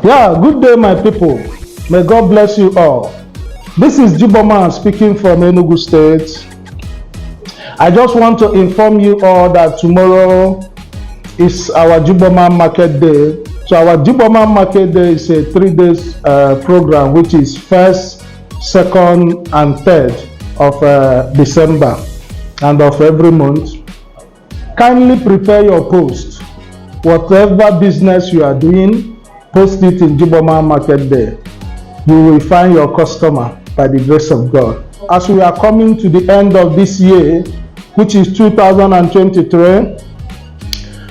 Yeah, good day, my people. May God bless you all. This is Jigboman speaking from Enugu State. I just want to inform you all that tomorrow is our Jigboman Market Day. So our Jigboman Market Day is a 3 days program, which is 1st, 2nd, and 3rd of December and of every month. Kindly prepare your post. Whatever business you are doing, post it in Jigboman Market Day. You will find your customer by the grace of God. As we are coming to the end of this year, which is 2023,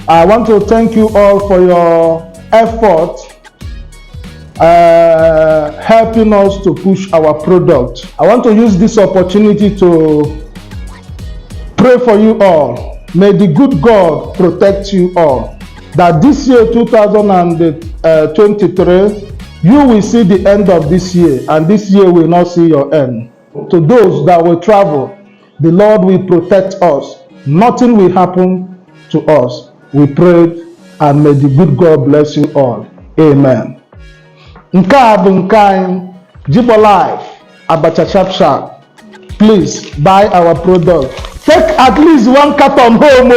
I want to thank you all for your effort helping us to push our product. I want to use this opportunity to pray for you all. May the good God protect you all. That this year 2023, you will see the end of this year, and this year will not see your end. To those that will travel, the Lord will protect us. Nothing will happen to us. We pray, and may the good God bless you all. Amen. Nke a bụ nke anyị, Jigbo Life, Abacha Sharp Sharp. Please buy our product. Take at least 1 carton home.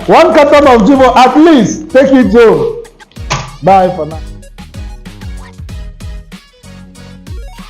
One carton of Jigbo, at least take it home. Bye for now.